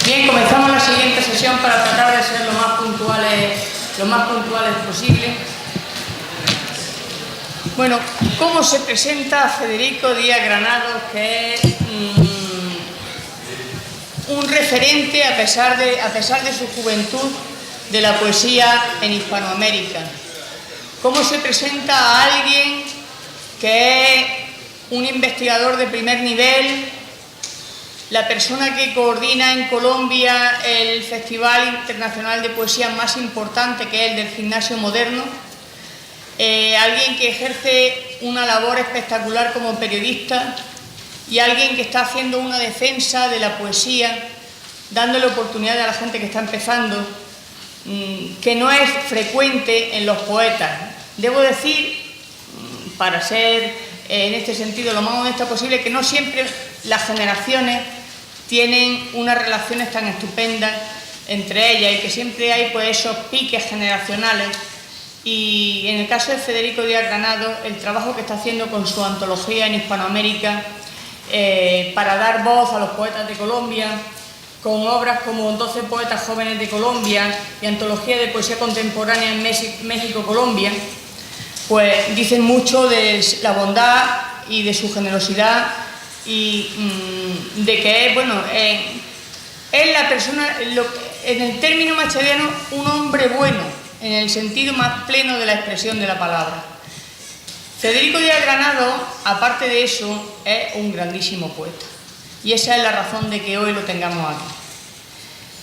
Bien, comenzamos la siguiente sesión para tratar de ser lo más puntuales posible. Bueno, ¿cómo se presenta Federico Díaz Granados, que es un referente a pesar de su juventud de la poesía en Hispanoamérica? ¿Cómo se presenta a alguien que es un investigador de primer nivel, la persona que coordina en Colombia el Festival Internacional de Poesía más importante, que es el del Gimnasio Moderno, alguien que ejerce una labor espectacular como periodista y alguien que está haciendo una defensa de la poesía, dándole oportunidad a la gente que está empezando, que no es frecuente en los poetas. Debo decir, para ser en este sentido lo más honesta posible, que no siempre las generaciones tienen unas relaciones tan estupendas entre ellas y que siempre hay pues esos piques generacionales. Y en el caso de Federico Díaz Granados, el trabajo que está haciendo con su antología en Hispanoamérica para dar voz a los poetas de Colombia, con obras como 12 poetas jóvenes de Colombia y antología de poesía contemporánea en México-Colombia, pues dicen mucho de la bondad y de su generosidad y de que es, bueno, es la persona, en el término machadiano, un hombre bueno, en el sentido más pleno de la expresión de la palabra. Federico Díaz Granados, aparte de eso, es un grandísimo poeta. Y esa es la razón de que hoy lo tengamos aquí.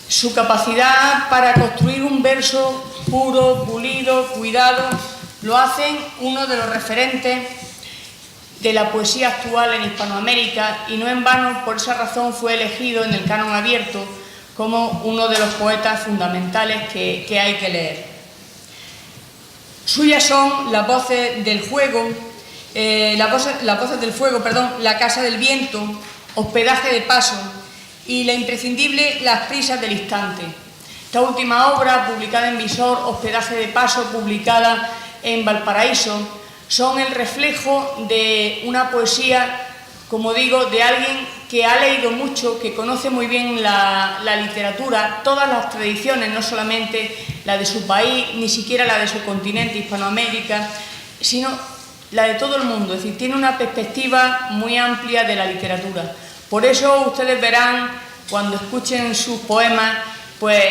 Su capacidad para construir un verso puro, pulido, cuidado, lo hacen uno de los referentes de la poesía actual en Hispanoamérica, y no en vano, por esa razón fue elegido en el canon abierto como uno de los poetas fundamentales que hay que leer. Suyas son las voces del fuego, La casa del viento, Hospedaje de paso y la imprescindible Las prisas del instante. Esta última obra, publicada en Visor, Hospedaje de paso, publicada en Valparaíso, son el reflejo de una poesía, como digo, de alguien que ha leído mucho, que conoce muy bien la literatura, todas las tradiciones, no solamente la de su país, ni siquiera la de su continente, Hispanoamérica, sino la de todo el mundo. Es decir, tiene una perspectiva muy amplia de la literatura. Por eso ustedes verán, cuando escuchen sus poemas, pues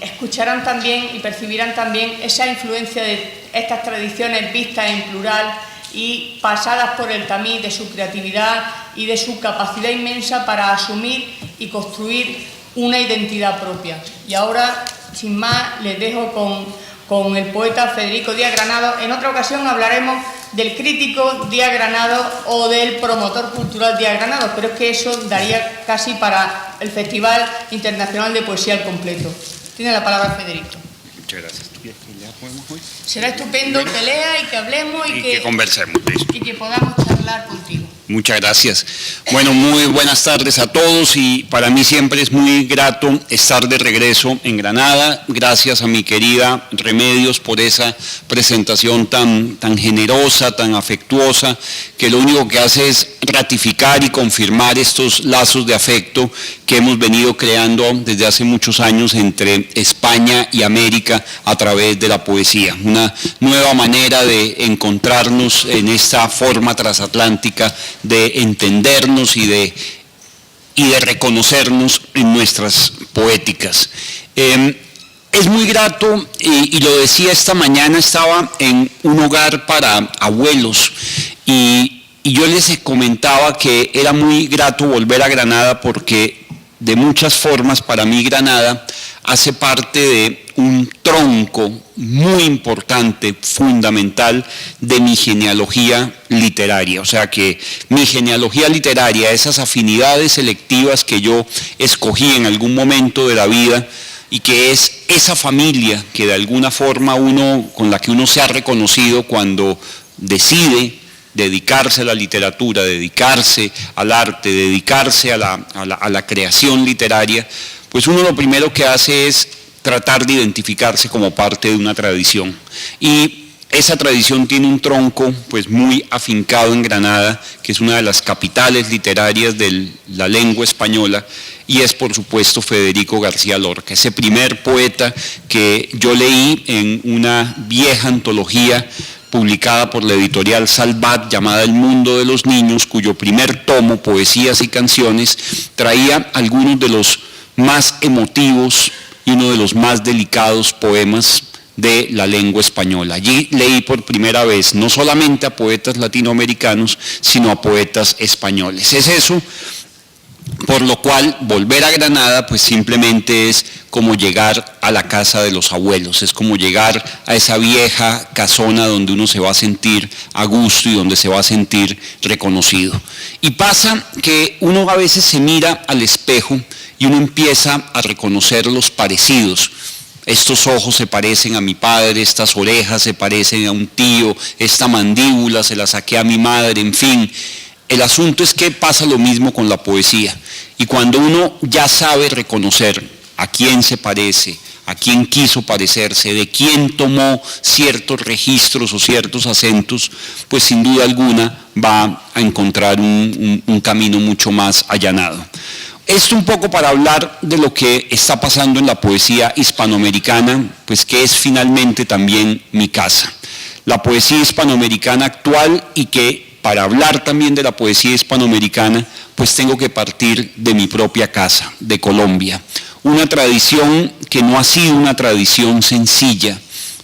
escucharán también y percibirán también esa influencia de estas tradiciones vistas en plural y pasadas por el tamiz de su creatividad y de su capacidad inmensa para asumir y construir una identidad propia. Y ahora, sin más, les dejo con el poeta Federico Díaz Granados. En otra ocasión hablaremos del crítico Díaz Granados o del promotor cultural Díaz Granados, pero es que eso daría casi para el Festival Internacional de Poesía al completo. Tiene la palabra Federico. Muchas gracias. ¿Ya podemos hoy? Será estupendo que lea y que hablemos y que conversemos. Y que podamos charlar contigo. Muchas gracias. Bueno, muy buenas tardes a todos, y para mí siempre es muy grato estar de regreso en Granada. Gracias a mi querida Remedios por esa presentación tan generosa, tan afectuosa, que lo único que hace es ratificar y confirmar estos lazos de afecto que hemos venido creando desde hace muchos años entre España y América a través de la poesía. Una nueva manera de encontrarnos en esta forma transatlántica de entendernos y de reconocernos en nuestras poéticas. Es muy grato, y lo decía esta mañana, estaba en un hogar para abuelos y yo les comentaba que era muy grato volver a Granada porque de muchas formas para mí Granada hace parte de un tronco muy importante, fundamental, de mi genealogía literaria. O sea que mi genealogía literaria, esas afinidades selectivas que yo escogí en algún momento de la vida, y que es esa familia que de alguna forma con la que uno se ha reconocido cuando decide dedicarse a la literatura, dedicarse al arte, dedicarse a la creación literaria, pues uno lo primero que hace es tratar de identificarse como parte de una tradición. Y Esa tradición tiene un tronco pues muy afincado en Granada, que es una de las capitales literarias de la lengua española, y es por supuesto Federico García Lorca, ese primer poeta que yo leí en una vieja antología publicada por la editorial Salvat llamada El Mundo de los Niños, cuyo primer tomo, Poesías y Canciones, traía algunos de los más emotivos y uno de los más delicados poemas de la lengua española. Allí leí por primera vez no solamente a poetas latinoamericanos, sino a poetas españoles. Es eso por lo cual volver a Granada pues simplemente es como llegar a la casa de los abuelos, es como llegar a esa vieja casona donde uno se va a sentir a gusto y donde se va a sentir reconocido. Y pasa que uno a veces se mira al espejo y uno empieza a reconocer los parecidos. Estos ojos se parecen a mi padre, estas orejas se parecen a un tío, esta mandíbula se la saqué a mi madre, en fin. El asunto es que pasa lo mismo con la poesía. Y cuando uno ya sabe reconocer a quién se parece, a quién quiso parecerse, de quién tomó ciertos registros o ciertos acentos, pues sin duda alguna va a encontrar un camino mucho más allanado. Esto un poco para hablar de lo que está pasando en la poesía hispanoamericana, pues que es finalmente también mi casa. La poesía hispanoamericana actual y que para hablar también de la poesía hispanoamericana, pues tengo que partir de mi propia casa, de Colombia. Una tradición que no ha sido una tradición sencilla,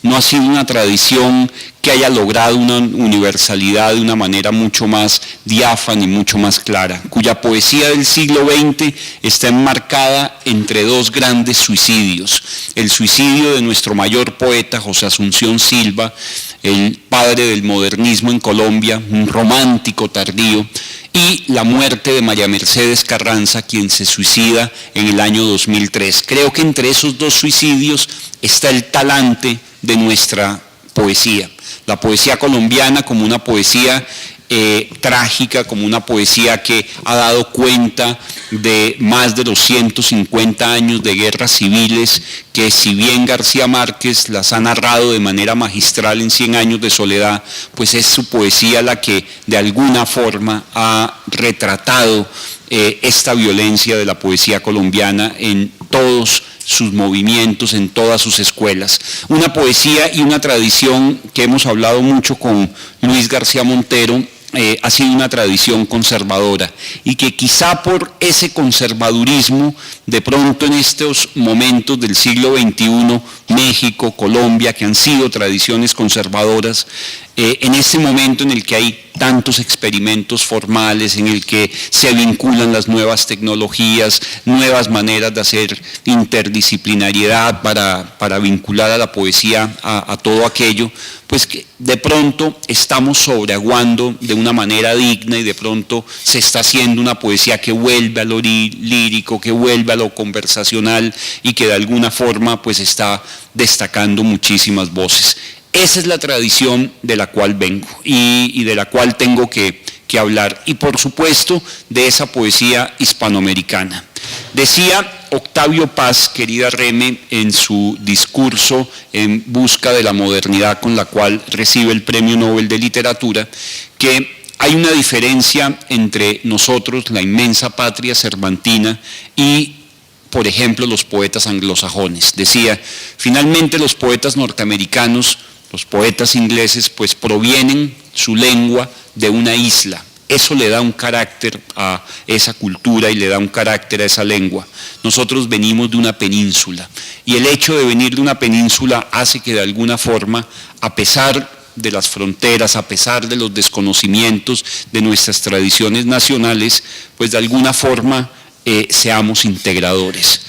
no ha sido una tradición que haya logrado una universalidad de una manera mucho más diáfana y mucho más clara, cuya poesía del siglo XX está enmarcada entre dos grandes suicidios. El suicidio de nuestro mayor poeta, José Asunción Silva, el padre del modernismo en Colombia, un romántico tardío, y la muerte de María Mercedes Carranza, quien se suicida en el año 2003. Creo que entre esos dos suicidios está el talante de nuestra poesía. La poesía colombiana como una poesía trágica, como una poesía que ha dado cuenta de más de los 150 años de guerras civiles, que si bien García Márquez las ha narrado de manera magistral en 100 años de soledad, pues es su poesía la que de alguna forma ha retratado esta violencia de la poesía colombiana en todos sus movimientos, en todas sus escuelas. Una poesía y una tradición que hemos hablado mucho con Luis García Montero, ha sido una tradición conservadora y que quizá por ese conservadurismo, de pronto en estos momentos del siglo XXI, México, Colombia, que han sido tradiciones conservadoras, en ese momento en el que hay tantos experimentos formales, en el que se vinculan las nuevas tecnologías, nuevas maneras de hacer interdisciplinariedad para vincular a la poesía a todo aquello, pues que de pronto estamos sobreaguando de una manera digna y de pronto se está haciendo una poesía que vuelve a lo lírico, que vuelve a lo conversacional y que de alguna forma pues está destacando muchísimas voces. Esa es la tradición de la cual vengo y de la cual tengo que hablar. Y por supuesto de esa poesía hispanoamericana. Decía Octavio Paz, querida Reme, en su discurso en busca de la modernidad con la cual recibe el Premio Nobel de Literatura, que hay una diferencia entre nosotros, la inmensa patria cervantina, y por ejemplo los poetas anglosajones. Decía, finalmente los poetas norteamericanos, los poetas ingleses, pues provienen su lengua de una isla. Eso le da un carácter a esa cultura y le da un carácter a esa lengua. Nosotros venimos de una península y el hecho de venir de una península hace que de alguna forma, a pesar de las fronteras, a pesar de los desconocimientos de nuestras tradiciones nacionales, pues de alguna forma seamos integradores.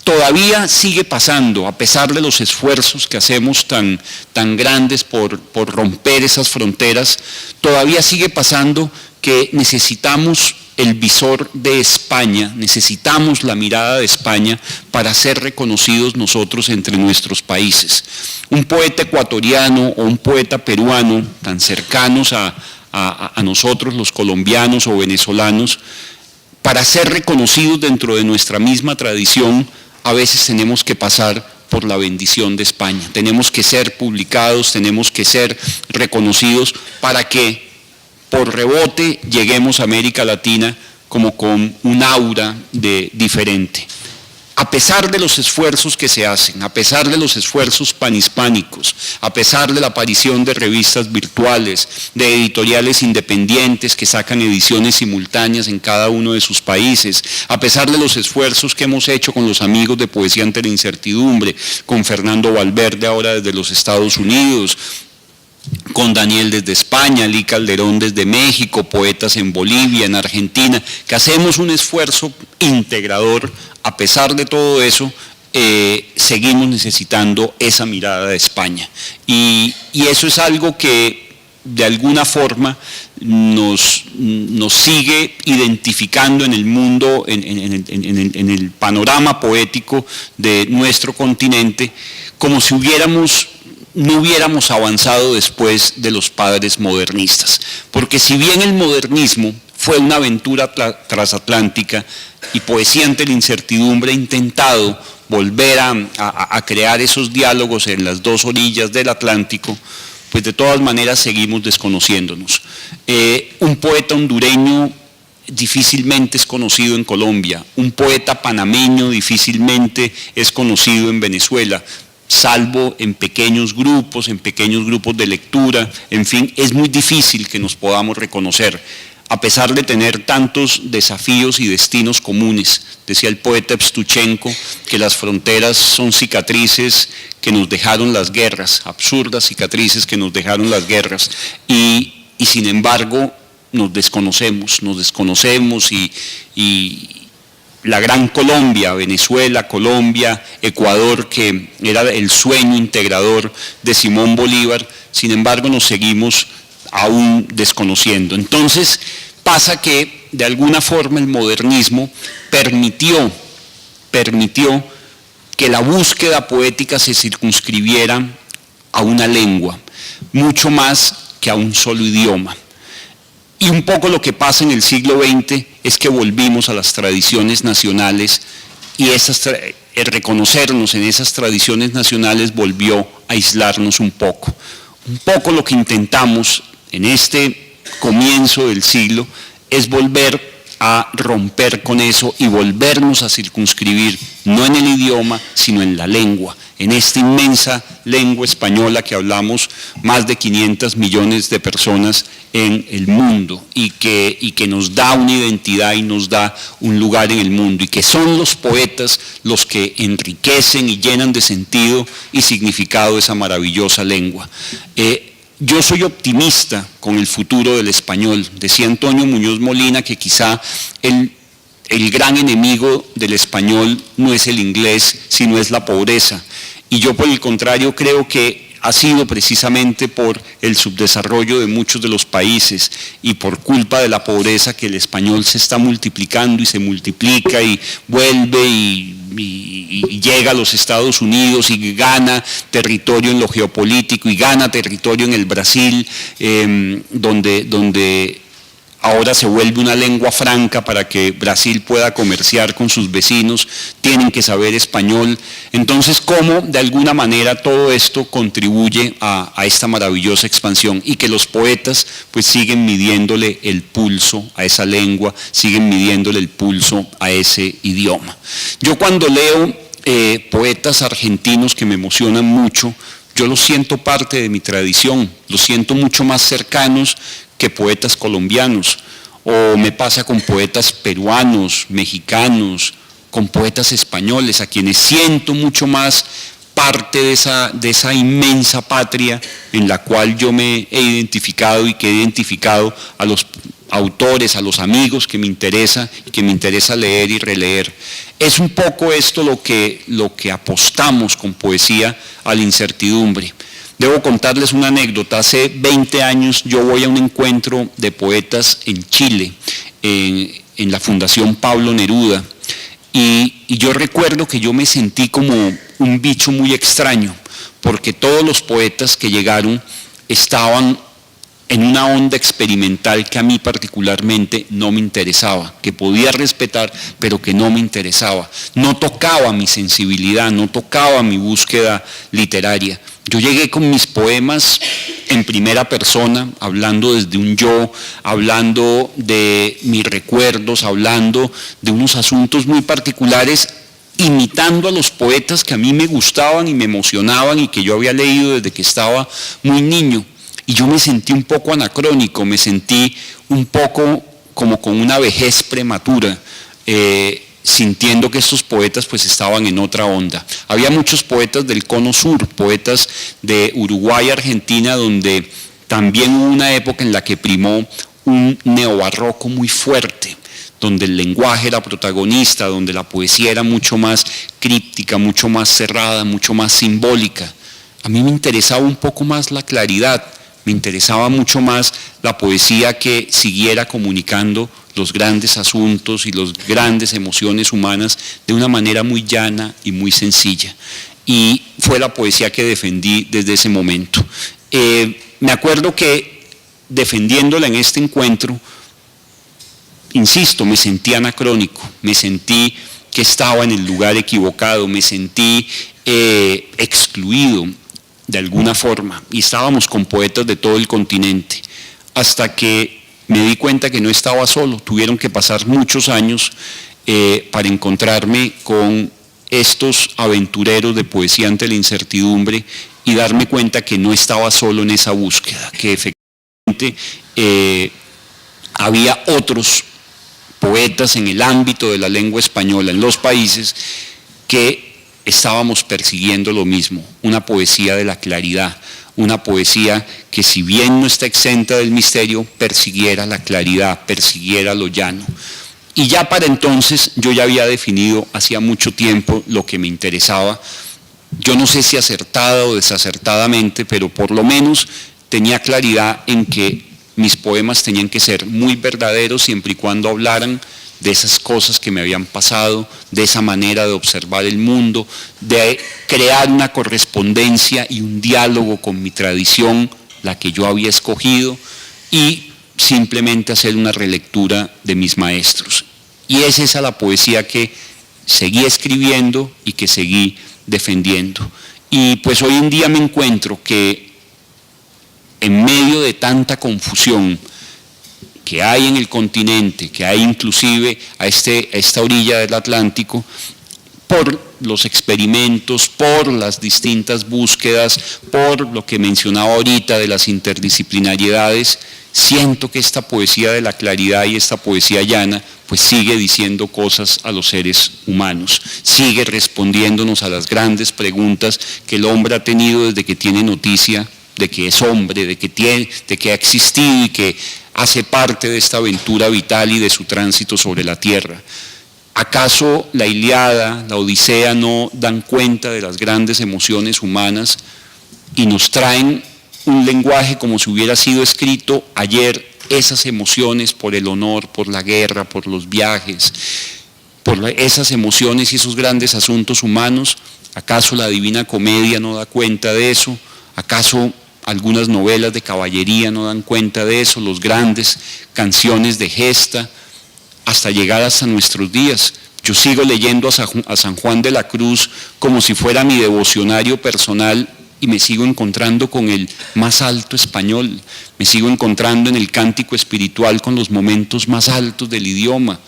Todavía sigue pasando, a pesar de los esfuerzos que hacemos tan grandes por romper esas fronteras, todavía sigue pasando que necesitamos el visor de España, necesitamos la mirada de España para ser reconocidos nosotros entre nuestros países. Un poeta ecuatoriano o un poeta peruano tan cercanos a nosotros los colombianos o venezolanos, para ser reconocidos dentro de nuestra misma tradición, a veces tenemos que pasar por la bendición de España. Tenemos que ser publicados, tenemos que ser reconocidos para que por rebote lleguemos a América Latina como con un aura diferente. A pesar de los esfuerzos que se hacen, a pesar de los esfuerzos panhispánicos, a pesar de la aparición de revistas virtuales, de editoriales independientes que sacan ediciones simultáneas en cada uno de sus países, a pesar de los esfuerzos que hemos hecho con los amigos de Poesía ante la Incertidumbre, con Fernando Valverde ahora desde los Estados Unidos, con Daniel desde España, Lee Calderón desde México, poetas en Bolivia, en Argentina, que hacemos un esfuerzo integrador. A pesar de todo eso, seguimos necesitando esa mirada de España. Y eso es algo que de alguna forma nos sigue identificando en el mundo, en el panorama poético de nuestro continente, como si no hubiéramos avanzado después de los padres modernistas. Porque si bien el modernismo fue una aventura transatlántica y Poesía ante la Incertidumbre ha intentado volver a crear esos diálogos en las dos orillas del Atlántico, pues de todas maneras seguimos desconociéndonos. Un poeta hondureño difícilmente es conocido en Colombia, un poeta panameño difícilmente es conocido en Venezuela, salvo en pequeños grupos de lectura, en fin, es muy difícil que nos podamos reconocer, a pesar de tener tantos desafíos y destinos comunes. Decía el poeta Evstuchenko que las fronteras son cicatrices que nos dejaron las guerras, absurdas cicatrices que nos dejaron las guerras, y sin embargo nos desconocemos y la gran Colombia, Venezuela, Colombia, Ecuador, que era el sueño integrador de Simón Bolívar, sin embargo nos seguimos aún desconociendo. Entonces pasa que de alguna forma el modernismo permitió que la búsqueda poética se circunscribiera a una lengua, mucho más que a un solo idioma. Y un poco lo que pasa en el siglo XX es que volvimos a las tradiciones nacionales y reconocernos en esas tradiciones nacionales volvió a aislarnos un poco. Un poco lo que intentamos en este comienzo del siglo es volver a romper con eso y volvernos a circunscribir, no en el idioma, sino en la lengua, en esta inmensa lengua española que hablamos más de 500 millones de personas en el mundo y que nos da una identidad y nos da un lugar en el mundo, y que son los poetas los que enriquecen y llenan de sentido y significado esa maravillosa lengua. Yo soy optimista con el futuro del español. Decía Antonio Muñoz Molina que quizá el gran enemigo del español no es el inglés, sino es la pobreza. Y yo por el contrario creo que ha sido precisamente por el subdesarrollo de muchos de los países y por culpa de la pobreza que el español se está multiplicando y se multiplica y vuelve y llega a los Estados Unidos y gana territorio en lo geopolítico y gana territorio en el Brasil, donde ahora se vuelve una lengua franca para que Brasil pueda comerciar con sus vecinos, tienen que saber español. Entonces, ¿cómo de alguna manera todo esto contribuye a esta maravillosa expansión? Y que los poetas pues siguen midiéndole el pulso a esa lengua, siguen midiéndole el pulso a ese idioma. Yo cuando leo poetas argentinos que me emocionan mucho, yo los siento parte de mi tradición, los siento mucho más cercanos que poetas colombianos, o me pasa con poetas peruanos, mexicanos, con poetas españoles, a quienes siento mucho más parte de esa inmensa patria en la cual yo me he identificado y que he identificado a los autores, a los amigos que me interesa leer y releer. Es un poco esto lo que apostamos con Poesía a la Incertidumbre. Debo contarles una anécdota. Hace 20 años yo voy a un encuentro de poetas en Chile, en la Fundación Pablo Neruda, y yo recuerdo que yo me sentí como un bicho muy extraño, porque todos los poetas que llegaron estaban en una onda experimental que a mí particularmente no me interesaba, que podía respetar, pero que no me interesaba. No tocaba mi sensibilidad, no tocaba mi búsqueda literaria. Yo llegué con mis poemas en primera persona, hablando desde un yo, hablando de mis recuerdos, hablando de unos asuntos muy particulares, imitando a los poetas que a mí me gustaban y me emocionaban y que yo había leído desde que estaba muy niño. Y yo me sentí un poco anacrónico, me sentí un poco como con una vejez prematura, sintiendo que estos poetas pues estaban en otra onda. Había muchos poetas del Cono Sur, poetas de Uruguay, Argentina, donde también hubo una época en la que primó un neobarroco muy fuerte, donde el lenguaje era protagonista, donde la poesía era mucho más críptica, mucho más cerrada, mucho más simbólica. A mí me interesaba un poco más la claridad, me interesaba mucho más la poesía que siguiera comunicando los grandes asuntos y las grandes emociones humanas de una manera muy llana y muy sencilla. Y fue la poesía que defendí desde ese momento. Me acuerdo que defendiéndola en este encuentro, insisto, me sentí anacrónico, me sentí que estaba en el lugar equivocado, me sentí excluido de alguna forma, y estábamos con poetas de todo el continente, hasta que me di cuenta que no estaba solo. Tuvieron que pasar muchos años para encontrarme con estos aventureros de poesía ante la incertidumbre y darme cuenta que no estaba solo en esa búsqueda, que efectivamente había otros poetas en el ámbito de la lengua española en los países que estábamos persiguiendo lo mismo, una poesía de la claridad, una poesía que si bien no está exenta del misterio, persiguiera la claridad, persiguiera lo llano. Y ya para entonces yo ya había definido hacía mucho tiempo lo que me interesaba, yo no sé si acertada o desacertadamente, pero por lo menos tenía claridad en que mis poemas tenían que ser muy verdaderos siempre y cuando hablaran de esas cosas que me habían pasado, de esa manera de observar el mundo, de crear una correspondencia y un diálogo con mi tradición, la que yo había escogido, y simplemente hacer una relectura de mis maestros. Y es esa la poesía que seguí escribiendo y que seguí defendiendo. Y pues hoy en día me encuentro que en medio de tanta confusión que hay en el continente, que hay inclusive a esta orilla del Atlántico, por los experimentos, por las distintas búsquedas, por lo que mencionaba ahorita de las interdisciplinariedades, siento que esta poesía de la claridad y esta poesía llana pues sigue diciendo cosas a los seres humanos, sigue respondiéndonos a las grandes preguntas que el hombre ha tenido desde que tiene noticia de que es hombre, de que ha existido y que hace parte de esta aventura vital y de su tránsito sobre la tierra. ¿Acaso la Ilíada, la Odisea no dan cuenta de las grandes emociones humanas y nos traen un lenguaje como si hubiera sido escrito ayer, esas emociones por el honor, por la guerra, por los viajes, por esas emociones y esos grandes asuntos humanos? ¿Acaso la Divina Comedia no da cuenta de eso? ¿Acaso algunas novelas de caballería no dan cuenta de eso? Los grandes canciones de gesta, hasta llegar hasta nuestros días. Yo sigo leyendo a San Juan de la Cruz como si fuera mi devocionario personal y me sigo encontrando con el más alto español, me sigo encontrando en el cántico espiritual con los momentos más altos del idioma.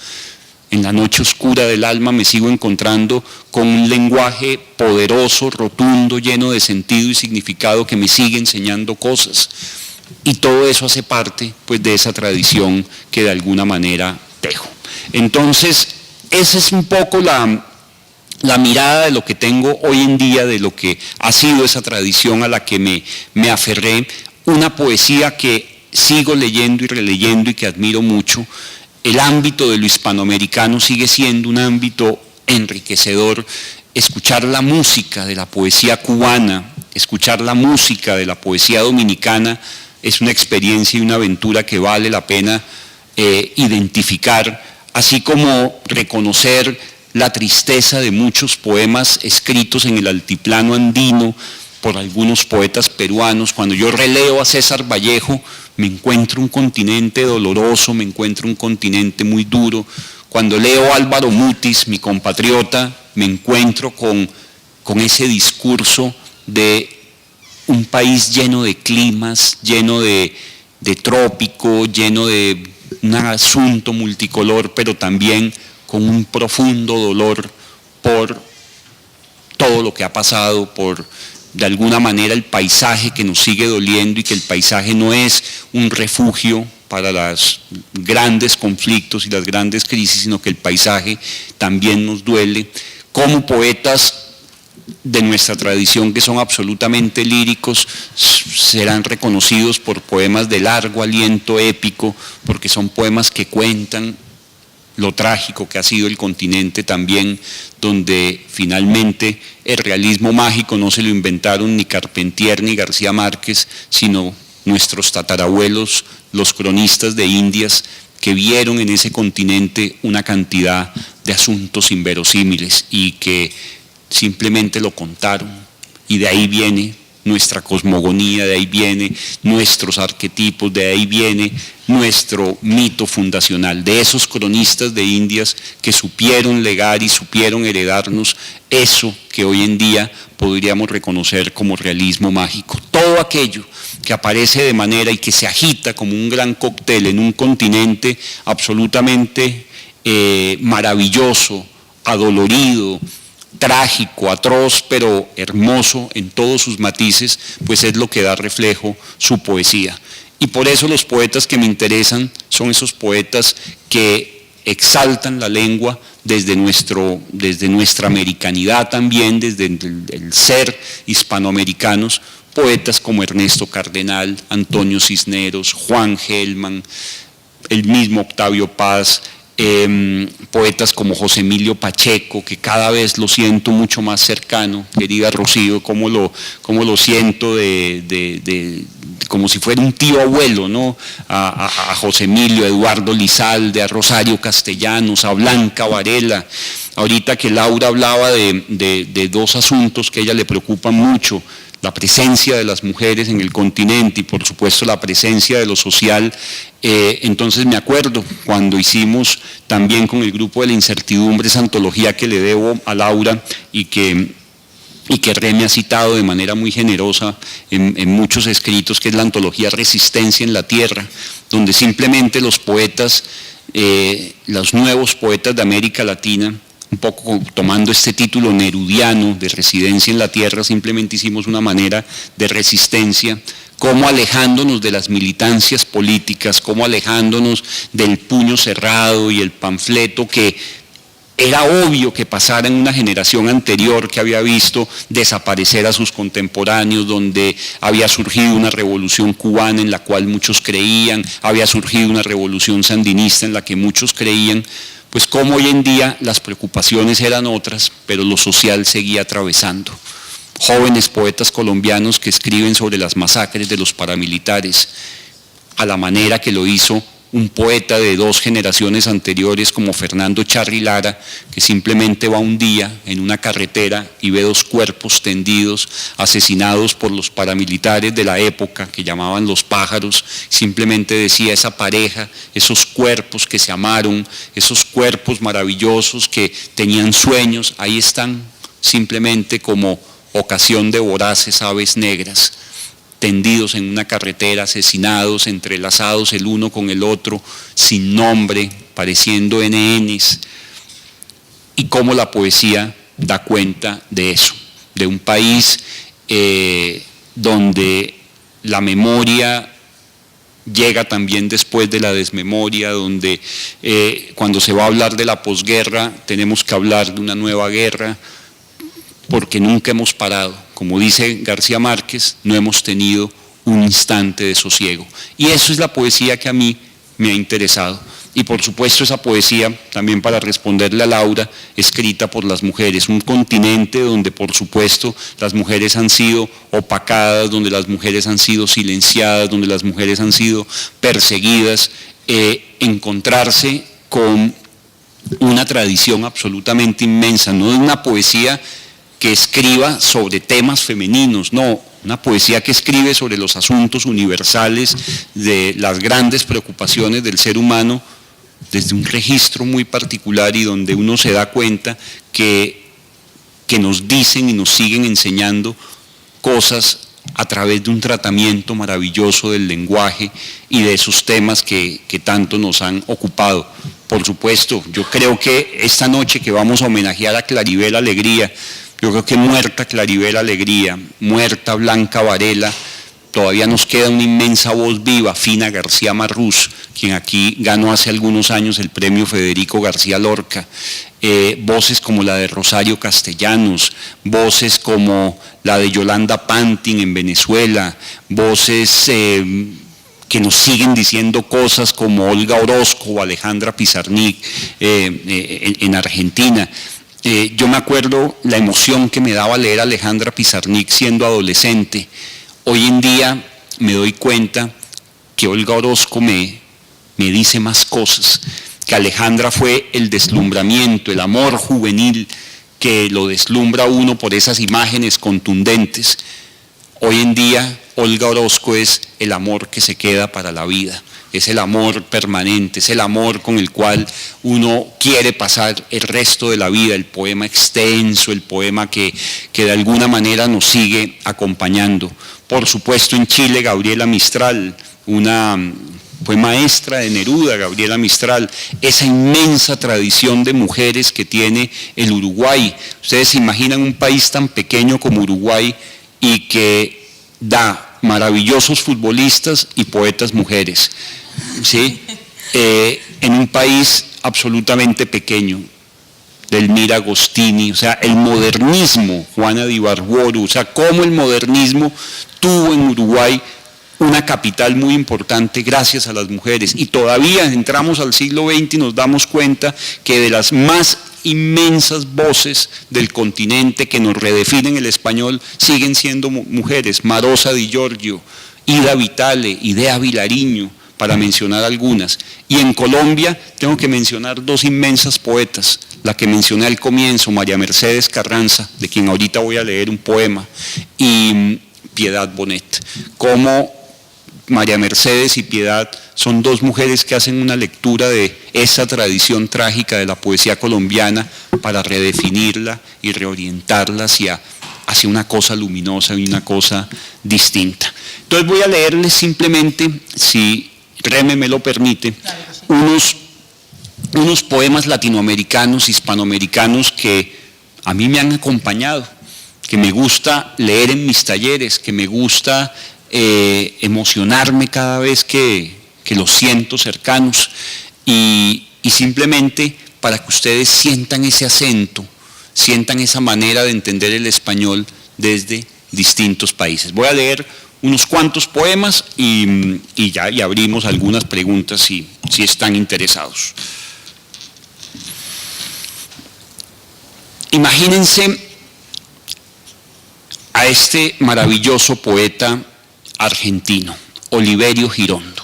En la noche oscura del alma me sigo encontrando con un lenguaje poderoso, rotundo, lleno de sentido y significado que me sigue enseñando cosas. Y todo eso hace parte pues, de esa tradición que de alguna manera tejo. Entonces, esa es un poco la mirada de lo que tengo hoy en día, de lo que ha sido esa tradición a la que me aferré, una poesía que sigo leyendo y releyendo y que admiro mucho. El ámbito de lo hispanoamericano sigue siendo un ámbito enriquecedor. Escuchar la música de la poesía cubana, escuchar la música de la poesía dominicana es una experiencia y una aventura que vale la pena identificar, así como reconocer la tristeza de muchos poemas escritos en el altiplano andino por algunos poetas peruanos. Cuando yo releo a César Vallejo, me encuentro un continente doloroso, me encuentro un continente muy duro. Cuando leo a Álvaro Mutis, mi compatriota, me encuentro con ese discurso de un país lleno de climas, lleno de trópico, lleno de un asunto multicolor, pero también con un profundo dolor por todo lo que ha pasado, por de alguna manera el paisaje que nos sigue doliendo, y que el paisaje no es un refugio para los grandes conflictos y las grandes crisis, sino que el paisaje también nos duele. Como poetas de nuestra tradición, que son absolutamente líricos, serán reconocidos por poemas de largo aliento épico, porque son poemas que cuentan lo trágico que ha sido el continente también, donde finalmente el realismo mágico no se lo inventaron ni Carpentier ni García Márquez, sino nuestros tatarabuelos, los cronistas de Indias, que vieron en ese continente una cantidad de asuntos inverosímiles y que simplemente lo contaron, y de ahí viene nuestra cosmogonía, de ahí viene nuestros arquetipos, de ahí viene nuestro mito fundacional, de esos cronistas de Indias que supieron legar y supieron heredarnos eso que hoy en día podríamos reconocer como realismo mágico. Todo aquello que aparece de manera y que se agita como un gran cóctel en un continente absolutamente maravilloso, adolorido, trágico, atroz, pero hermoso en todos sus matices, pues es lo que da reflejo su poesía. Y por eso los poetas que me interesan son esos poetas que exaltan la lengua desde nuestra americanidad también, desde el ser hispanoamericanos, poetas como Ernesto Cardenal, Antonio Cisneros, Juan Gelman, el mismo Octavio Paz, poetas como José Emilio Pacheco, que cada vez lo siento mucho más cercano, querida Rocío, como lo siento como si fuera un tío abuelo, ¿no? A José Emilio, a Eduardo Lizalde, a Rosario Castellanos, a Blanca Varela. Ahorita que Laura hablaba de dos asuntos que a ella le preocupan mucho: la presencia de las mujeres en el continente y por supuesto la presencia de lo social. Entonces me acuerdo cuando hicimos también con el grupo de la incertidumbre esa antología que le debo a Laura y que Re me ha citado de manera muy generosa en muchos escritos, que es la antología Resistencia en la Tierra, donde simplemente los poetas, los nuevos poetas de América Latina, un poco tomando este título nerudiano de Residencia en la Tierra, simplemente hicimos una manera de resistencia, como alejándonos de las militancias políticas, como alejándonos del puño cerrado y el panfleto que era obvio que pasara en una generación anterior que había visto desaparecer a sus contemporáneos, donde había surgido una revolución cubana en la cual muchos creían, había surgido una revolución sandinista en la que muchos creían. Pues como hoy en día las preocupaciones eran otras, pero lo social seguía atravesando. Jóvenes poetas colombianos que escriben sobre las masacres de los paramilitares, a la manera que lo hizo un poeta de dos generaciones anteriores como Fernando Charri Lara, que simplemente va un día en una carretera y ve dos cuerpos tendidos, asesinados por los paramilitares de la época, que llamaban los pájaros. Simplemente decía: esa pareja, esos cuerpos que se amaron, esos cuerpos maravillosos que tenían sueños, ahí están simplemente como ocasión de voraces aves negras, tendidos en una carretera, asesinados, entrelazados el uno con el otro, sin nombre, pareciendo NNs. Y cómo la poesía da cuenta de eso, de un país donde la memoria llega también después de la desmemoria, donde cuando se va a hablar de la posguerra tenemos que hablar de una nueva guerra, porque nunca hemos parado. Como dice García Márquez, no hemos tenido un instante de sosiego. Y eso es la poesía que a mí me ha interesado. Y por supuesto esa poesía, también para responderle a Laura, escrita por las mujeres. Un continente donde por supuesto las mujeres han sido opacadas, donde las mujeres han sido silenciadas, donde las mujeres han sido perseguidas. Encontrarse con una tradición absolutamente inmensa, no es una poesía que escriba sobre temas femeninos, no, una poesía que escribe sobre los asuntos universales de las grandes preocupaciones del ser humano desde un registro muy particular y donde uno se da cuenta que nos dicen y nos siguen enseñando cosas a través de un tratamiento maravilloso del lenguaje y de esos temas que tanto nos han ocupado. Por supuesto, yo creo que esta noche que vamos a homenajear a Claribel Alegría, yo creo que muerta Claribel Alegría, muerta Blanca Varela, todavía nos queda una inmensa voz viva, Fina García Marrús, quien aquí ganó hace algunos años el premio Federico García Lorca, voces como la de Rosario Castellanos, voces como la de Yolanda Pantin en Venezuela, voces que nos siguen diciendo cosas como Olga Orozco o Alejandra Pizarnik en Argentina. Yo me acuerdo la emoción que me daba leer a Alejandra Pizarnik siendo adolescente. Hoy en día me doy cuenta que Olga Orozco me dice más cosas, que Alejandra fue el deslumbramiento, el amor juvenil que lo deslumbra uno por esas imágenes contundentes. Hoy en día Olga Orozco es el amor que se queda para la vida. Es el amor permanente, es el amor con el cual uno quiere pasar el resto de la vida, el poema extenso, el poema que de alguna manera nos sigue acompañando. Por supuesto, en Chile, Gabriela Mistral, fue maestra de Neruda, Gabriela Mistral, esa inmensa tradición de mujeres que tiene el Uruguay. Ustedes se imaginan un país tan pequeño como Uruguay y que da maravillosos futbolistas y poetas mujeres. ¿Sí? En un país absolutamente pequeño, Delmira Agostini, o sea, el modernismo, Juana de Ibarboru, o sea, cómo el modernismo tuvo en Uruguay una capital muy importante gracias a las mujeres, y todavía entramos al siglo XX y nos damos cuenta que de las más inmensas voces del continente que nos redefinen el español siguen siendo mujeres, Marosa Di Giorgio, Ida Vitale, Idea Vilariño, para mencionar algunas. Y en Colombia tengo que mencionar dos inmensas poetas, la que mencioné al comienzo, María Mercedes Carranza, de quien ahorita voy a leer un poema, y Piedad Bonet. Como María Mercedes y Piedad son dos mujeres que hacen una lectura de esa tradición trágica de la poesía colombiana para redefinirla y reorientarla hacia una cosa luminosa y una cosa distinta. Entonces voy a leerles simplemente, si Reme me lo permite, unos poemas latinoamericanos, hispanoamericanos que a mí me han acompañado, que me gusta leer en mis talleres, que me gusta emocionarme cada vez que los siento cercanos y simplemente para que ustedes sientan ese acento, sientan esa manera de entender el español desde distintos países. Voy a leer unos cuantos poemas y abrimos algunas preguntas si están interesados. Imagínense a este maravilloso poeta argentino, Oliverio Girondo.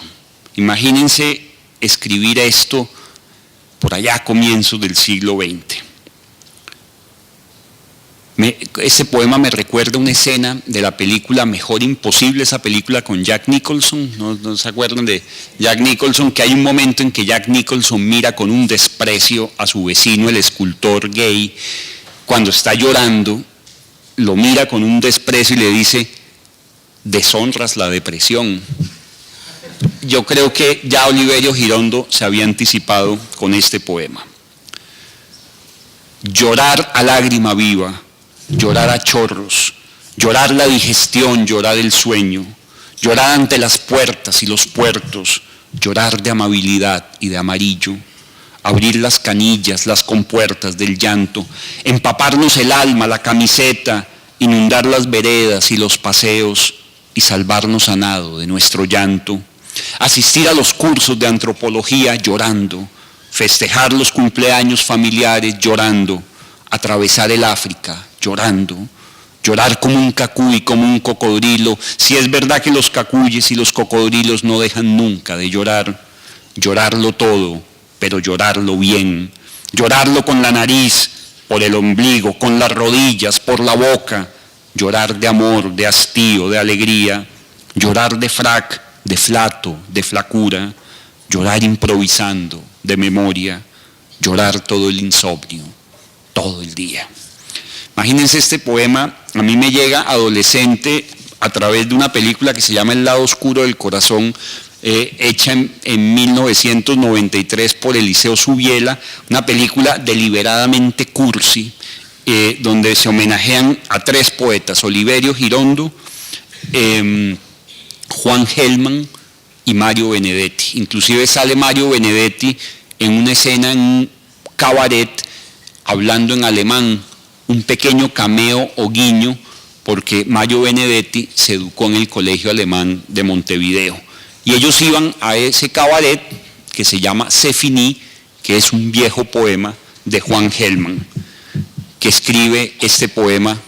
Imagínense escribir esto por allá a comienzos del siglo XX. Ese poema me recuerda una escena de la película Mejor Imposible, esa película con Jack Nicholson, ¿no se acuerdan de Jack Nicholson? Que hay un momento en que Jack Nicholson mira con un desprecio a su vecino, el escultor gay, cuando está llorando, lo mira con un desprecio y le dice: deshonras la depresión. Yo creo que ya Oliverio Girondo se había anticipado con este poema. Llorar a lágrima viva, llorar a chorros, llorar la digestión, llorar el sueño, llorar ante las puertas y los puertos, llorar de amabilidad y de amarillo, abrir las canillas, las compuertas del llanto, empaparnos el alma, la camiseta, inundar las veredas y los paseos y salvarnos a nado de nuestro llanto, asistir a los cursos de antropología llorando, festejar los cumpleaños familiares llorando, atravesar el África llorando, llorar como un cacuy, como un cocodrilo, si es verdad que los cacuyes y los cocodrilos no dejan nunca de llorar, llorarlo todo, pero llorarlo bien, llorarlo con la nariz, por el ombligo, con las rodillas, por la boca, llorar de amor, de hastío, de alegría, llorar de frac, de flato, de flacura, llorar improvisando, de memoria, llorar todo el insomnio, todo el día. Imagínense este poema, a mí me llega adolescente a través de una película que se llama El lado oscuro del corazón, hecha en 1993 por Eliseo Subiela, una película deliberadamente cursi, donde se homenajean a 3 poetas, Oliverio Girondo, Juan Gelman y Mario Benedetti. Inclusive sale Mario Benedetti en una escena en un cabaret hablando en alemán, un pequeño cameo o guiño, porque Mario Benedetti se educó en el Colegio Alemán de Montevideo. Y ellos iban a ese cabaret que se llama C'est fini, que es un viejo poema de Juan Gelman, que escribe este poema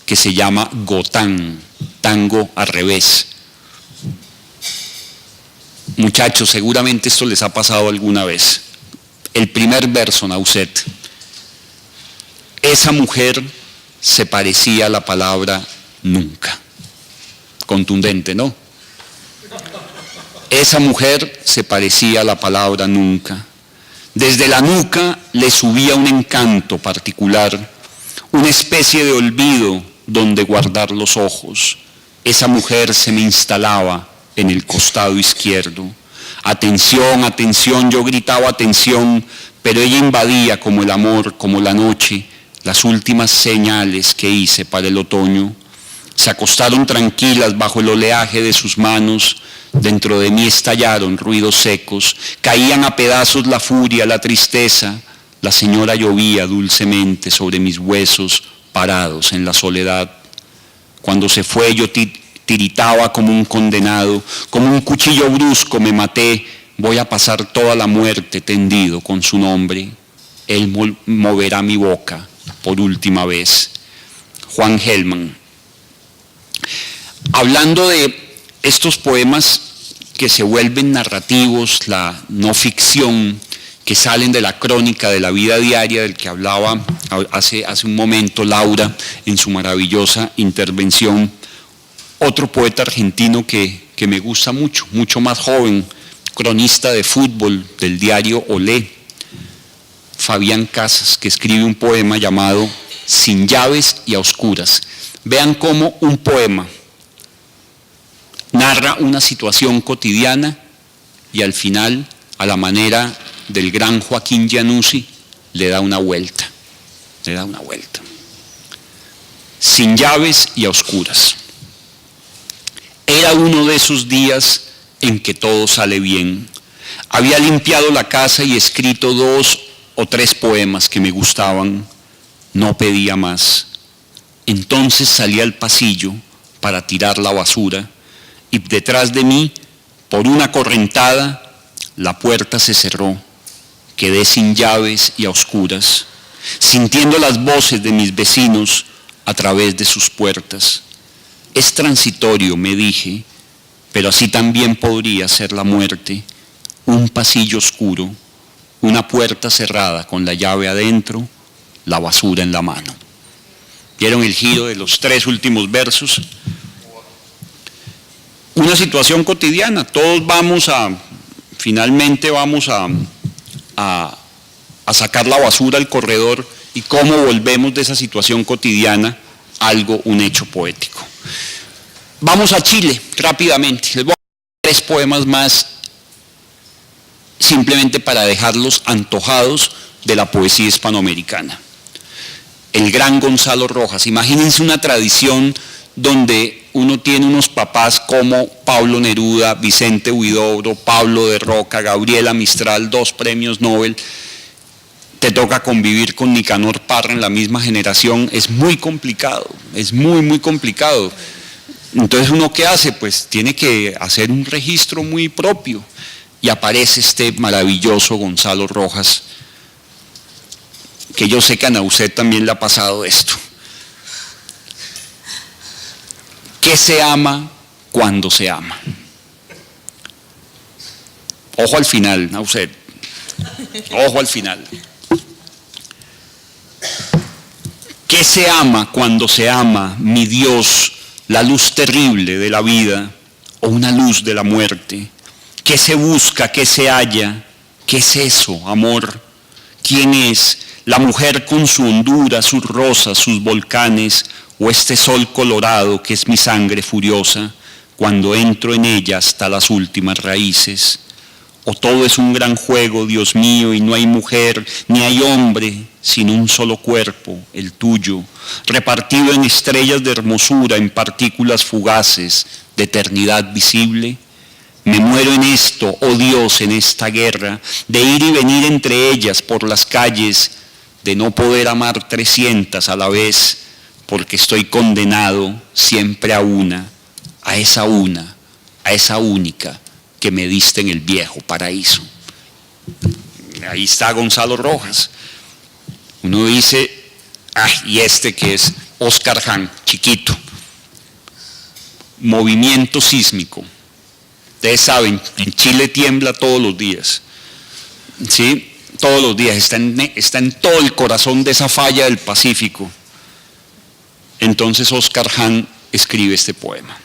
que se llama Gotán, tango al revés. Muchachos, seguramente esto les ha pasado alguna vez. El primer verso, Nauset. Esa mujer se parecía a la palabra nunca. Contundente, ¿no? Esa mujer se parecía a la palabra nunca. Desde la nuca le subía un encanto particular, una especie de olvido donde guardar los ojos. Esa mujer se me instalaba en el costado izquierdo. Atención, atención, yo gritaba atención, pero ella invadía como el amor, como la noche, las últimas señales que hice para el otoño. Se acostaron tranquilas bajo el oleaje de sus manos, dentro de mí estallaron ruidos secos, caían a pedazos la furia, la tristeza, la señora llovía dulcemente sobre mis huesos parados en la soledad. Cuando se fue yo tiritaba como un condenado, como un cuchillo brusco me maté, voy a pasar toda la muerte tendido con su nombre, él moverá mi boca por última vez. Juan Gelman. Hablando de estos poemas que se vuelven narrativos, la no ficción, que salen de la crónica de la vida diaria del que hablaba hace un momento Laura en su maravillosa intervención, otro poeta argentino que me gusta mucho, mucho más joven, cronista de fútbol del diario Olé, Fabián Casas, que escribe un poema llamado Sin llaves y a oscuras. Vean cómo un poema narra una situación cotidiana y al final, a la manera del gran Joaquín Giannuzzi, le da una vuelta. Sin llaves y a oscuras. Era uno de esos días en que todo sale bien. Había limpiado la casa y escrito 2 o 3 poemas que me gustaban. No pedía más. Entonces salí al pasillo para tirar la basura y detrás de mí, por una correntada, la puerta se cerró. Quedé sin llaves y a oscuras, sintiendo las voces de mis vecinos a través de sus puertas. Es transitorio, me dije, pero así también podría ser la muerte, un pasillo oscuro, una puerta cerrada con la llave adentro, la basura en la mano. ¿Vieron el giro de los 3 últimos versos? Una situación cotidiana, todos finalmente vamos a sacar la basura al corredor, y cómo volvemos de esa situación cotidiana un hecho poético. Vamos a Chile rápidamente, les voy a dar 3 poemas más simplemente para dejarlos antojados de la poesía hispanoamericana. El gran Gonzalo Rojas, imagínense una tradición donde uno tiene unos papás como Pablo Neruda, Vicente Huidobro, Pablo de Roca, Gabriela Mistral, 2 premios Nobel. Te toca convivir con Nicanor Parra en la misma generación, es muy complicado, es muy, muy complicado. Entonces, ¿uno qué hace? Pues tiene que hacer un registro muy propio, y aparece este maravilloso Gonzalo Rojas, que yo sé que a Nauset también le ha pasado esto. ¿Qué se ama cuando se ama? Ojo al final, Nauset, ojo al final. ¿Qué se ama cuando se ama, mi Dios, la luz terrible de la vida o una luz de la muerte? ¿Qué se busca? ¿Qué se halla? ¿Qué es eso, amor? ¿Quién es? ¿La mujer con su hondura, sus rosas, sus volcanes, o este sol colorado que es mi sangre furiosa cuando entro en ella hasta las últimas raíces? ¿O todo es un gran juego, Dios mío, y no hay mujer ni hay hombre, sino un solo cuerpo, el tuyo, repartido en estrellas de hermosura, en partículas fugaces de eternidad visible? Me muero en esto, oh Dios, en esta guerra, de ir y venir entre ellas por las calles, de no poder amar 300 a la vez, porque estoy condenado siempre a una, a esa única que me diste en el viejo paraíso. Ahí está Gonzalo Rojas. Uno dice, y este que es Oscar Hahn, chiquito. Movimiento sísmico. Ustedes saben, en Chile tiembla todos los días. ¿Sí? Todos los días. Está en todo el corazón de esa falla del Pacífico. Entonces Oscar Hahn escribe este poema.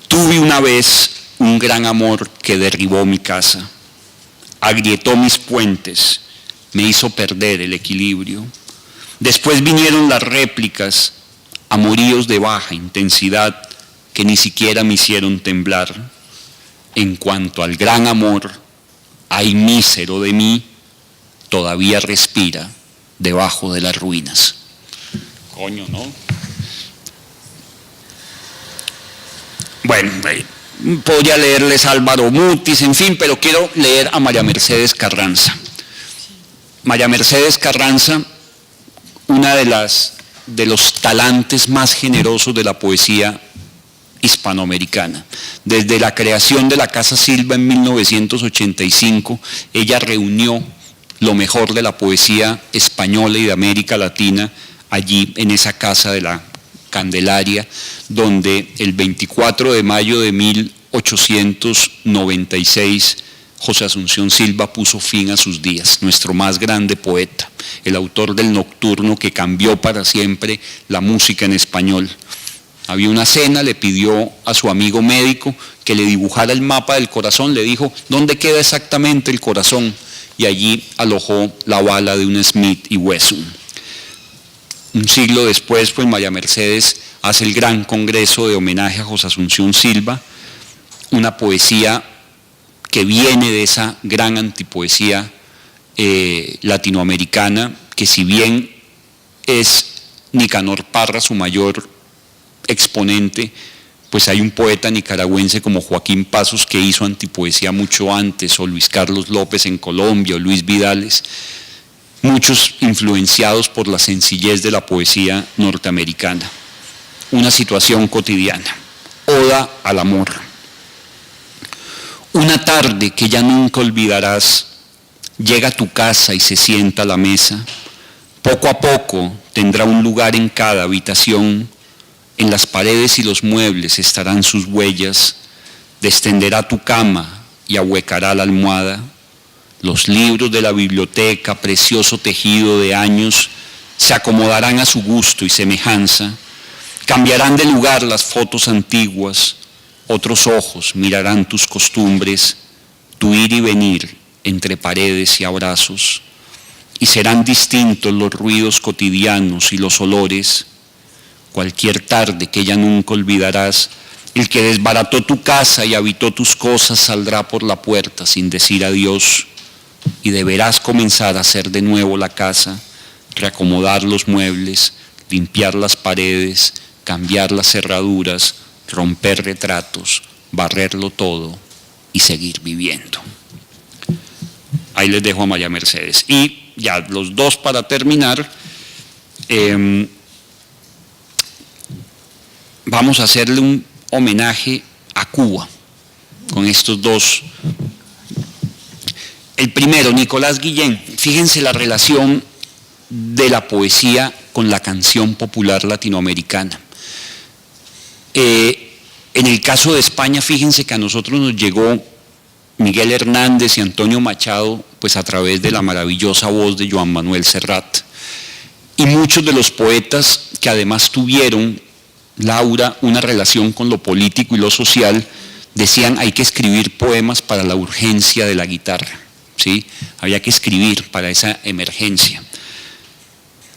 Tuve una vez un gran amor que derribó mi casa, agrietó mis puentes, me hizo perder el equilibrio. Después vinieron las réplicas, amoríos de baja intensidad que ni siquiera me hicieron temblar. En cuanto al gran amor, ay mísero de mí, todavía respira debajo de las ruinas. Coño, ¿no? Bueno, podría leerles a Álvaro Mutis, en fin, pero quiero leer a María Mercedes Carranza. María Mercedes Carranza, una de los talantes más generosos de la poesía hispanoamericana. Desde la creación de la Casa Silva en 1985, ella reunió lo mejor de la poesía española y de América Latina allí en esa casa de la Candelaria, donde el 24 de mayo de 1896 José Asunción Silva puso fin a sus días, nuestro más grande poeta, el autor del Nocturno que cambió para siempre la música en español. Había una cena, le pidió a su amigo médico que le dibujara el mapa del corazón, le dijo, ¿dónde queda exactamente el corazón? Y allí alojó la bala de un Smith y Wesson. Un siglo después, pues María Mercedes hace el gran congreso de homenaje a José Asunción Silva, una poesía que viene de esa gran antipoesía latinoamericana, que si bien es Nicanor Parra su mayor exponente, pues hay un poeta nicaragüense como Joaquín Pasos que hizo antipoesía mucho antes, o Luis Carlos López en Colombia, o Luis Vidales, muchos influenciados por la sencillez de la poesía norteamericana. Una situación cotidiana, oda al amor. Una tarde que ya nunca olvidarás, llega a tu casa y se sienta a la mesa. Poco a poco tendrá un lugar en cada habitación, en las paredes y los muebles estarán sus huellas, descenderá tu cama y ahuecará la almohada. Los libros de la biblioteca, precioso tejido de años, se acomodarán a su gusto y semejanza, cambiarán de lugar las fotos antiguas, otros ojos mirarán tus costumbres, tu ir y venir entre paredes y abrazos, y serán distintos los ruidos cotidianos y los olores. Cualquier tarde que ya nunca olvidarás, el que desbarató tu casa y habitó tus cosas saldrá por la puerta sin decir adiós, y deberás comenzar a hacer de nuevo la casa, reacomodar los muebles, limpiar las paredes, cambiar las cerraduras, romper retratos, barrerlo todo y seguir viviendo. Ahí les dejo a María Mercedes. Y ya los dos para terminar, vamos a hacerle un homenaje a Cuba con estos dos. El primero, Nicolás Guillén. Fíjense la relación de la poesía con la canción popular latinoamericana. En el caso de España, fíjense que a nosotros nos llegó Miguel Hernández y Antonio Machado, pues a través de la maravillosa voz de Joan Manuel Serrat. Y muchos de los poetas que además tuvieron, Laura, una relación con lo político y lo social, decían hay que escribir poemas para la urgencia de la guitarra, ¿sí? Había que escribir para esa emergencia.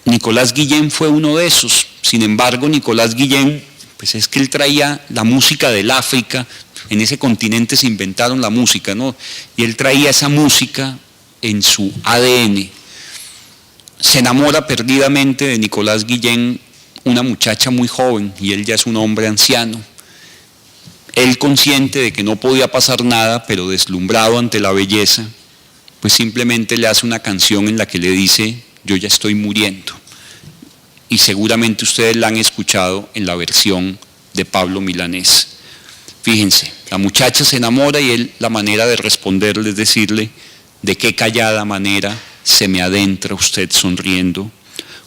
Nicolás Guillén fue uno de esos. Sin embargo, Nicolás Guillén, pues es que él traía la música del África, en ese continente se inventaron la música, ¿no? Y él traía esa música en su ADN. Se enamora perdidamente de Nicolás Guillén una muchacha muy joven y él ya es un hombre anciano. Él, consciente de que no podía pasar nada, pero deslumbrado ante la belleza, pues simplemente le hace una canción en la que le dice: yo ya estoy muriendo. Y seguramente ustedes la han escuchado en la versión de Pablo Milanés. Fíjense, la muchacha se enamora y él, la manera de responderle es decirle: de qué callada manera se me adentra usted sonriendo,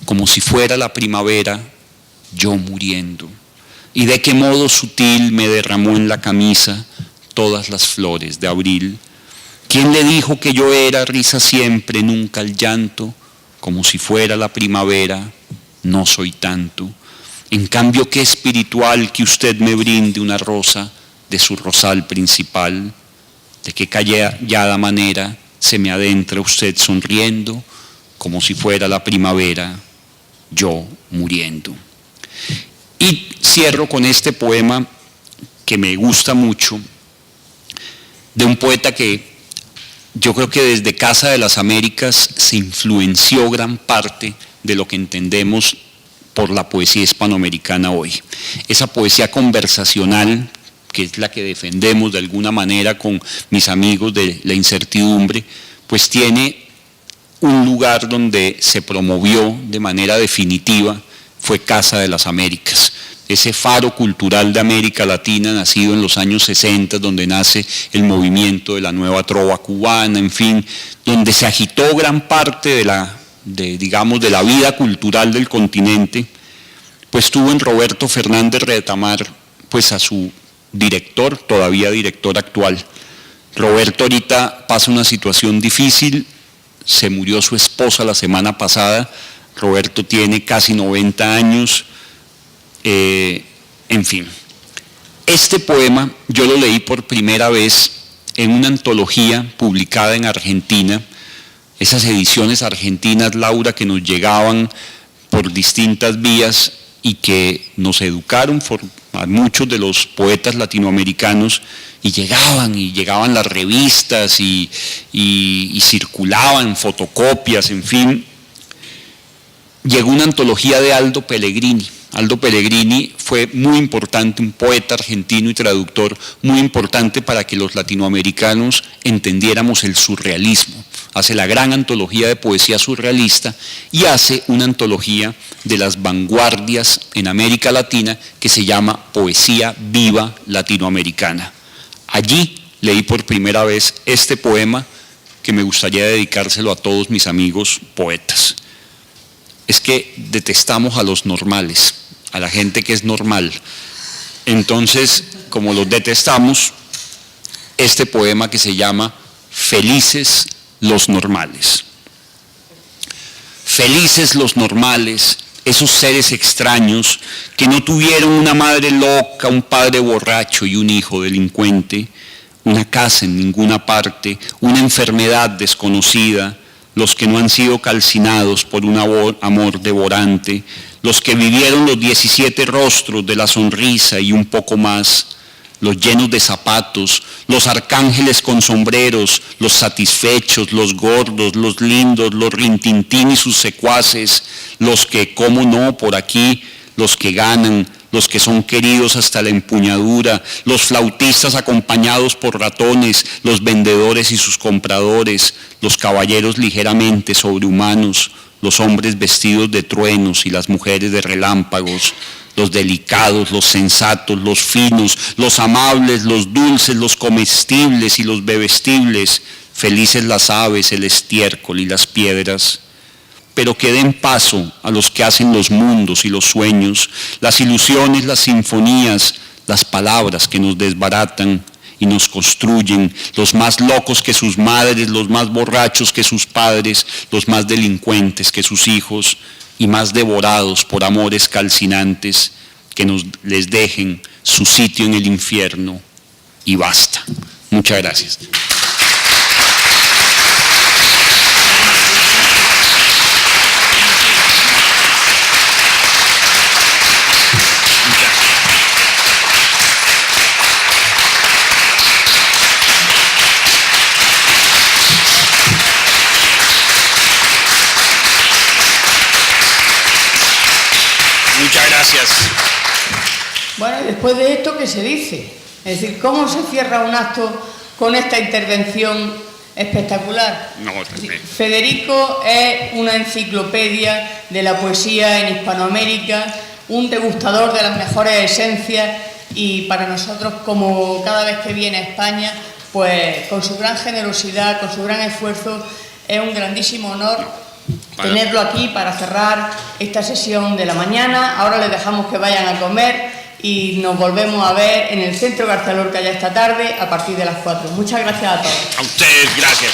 como si fuera la primavera, yo muriendo. Y de qué modo sutil me derramó en la camisa todas las flores de abril. ¿Quién le dijo que yo era risa siempre, nunca el llanto? Como si fuera la primavera, no soy tanto. En cambio, qué espiritual que usted me brinde una rosa de su rosal principal. De qué callada manera se me adentra usted sonriendo, como si fuera la primavera, yo muriendo. Y cierro con este poema que me gusta mucho, de un poeta que yo creo que desde Casa de las Américas se influenció gran parte de lo que entendemos por la poesía hispanoamericana hoy. Esa poesía conversacional, que es la que defendemos de alguna manera con mis amigos de La Incertidumbre, pues tiene un lugar donde se promovió de manera definitiva, fue Casa de las Américas. Ese faro cultural de América Latina, nacido en los años 60, donde nace el movimiento de la nueva trova cubana, en fin, donde se agitó gran parte de la vida cultural del continente, pues tuvo en Roberto Fernández Retamar, pues a su director, todavía director actual. Roberto ahorita pasa una situación difícil, se murió su esposa la semana pasada, Roberto tiene casi 90 años, en fin. Este poema yo lo leí por primera vez en una antología publicada en Argentina, esas ediciones argentinas, Laura, que nos llegaban por distintas vías y que nos educaron a muchos de los poetas latinoamericanos, y llegaban las revistas y circulaban fotocopias, en fin. Llegó una antología de Aldo Pellegrini. Aldo Pellegrini fue muy importante, un poeta argentino y traductor muy importante para que los latinoamericanos entendiéramos el surrealismo. Hace la gran antología de poesía surrealista y hace una antología de las vanguardias en América Latina que se llama Poesía Viva Latinoamericana. Allí leí por primera vez este poema que me gustaría dedicárselo a todos mis amigos poetas. Es que detestamos a los normales, a la gente que es normal. Entonces, como los detestamos, este poema que se llama Felices los normales. Felices los normales, esos seres extraños que no tuvieron una madre loca, un padre borracho y un hijo delincuente, una casa en ninguna parte, una enfermedad desconocida, los que no han sido calcinados por un amor devorante, los que vivieron los 17 rostros de la sonrisa y un poco más, los llenos de zapatos, los arcángeles con sombreros, los satisfechos, los gordos, los lindos, los rintintín y sus secuaces, los que, cómo no, por aquí, los que ganan, los que son queridos hasta la empuñadura, los flautistas acompañados por ratones, los vendedores y sus compradores, los caballeros ligeramente sobrehumanos, los hombres vestidos de truenos y las mujeres de relámpagos, los delicados, los sensatos, los finos, los amables, los dulces, los comestibles y los bebestibles, felices las aves, el estiércol y las piedras. Pero que den paso a los que hacen los mundos y los sueños, las ilusiones, las sinfonías, las palabras que nos desbaratan y nos construyen, los más locos que sus madres, los más borrachos que sus padres, los más delincuentes que sus hijos, y más devorados por amores calcinantes, que les dejen su sitio en el infierno y basta. Muchas gracias. Muchas gracias. Bueno, después de esto, ¿qué se dice? Es decir, ¿cómo se cierra un acto con esta intervención espectacular? No, Federico es una enciclopedia de la poesía en Hispanoamérica, un degustador de las mejores esencias, y para nosotros, como cada vez que viene a España, pues con su gran generosidad, con su gran esfuerzo, es un grandísimo honor tenerlo aquí para cerrar esta sesión de la mañana. Ahora les dejamos que vayan a comer y nos volvemos a ver en el Centro García Lorca ya esta tarde a partir de las 4. Muchas gracias a todos. A ustedes, gracias.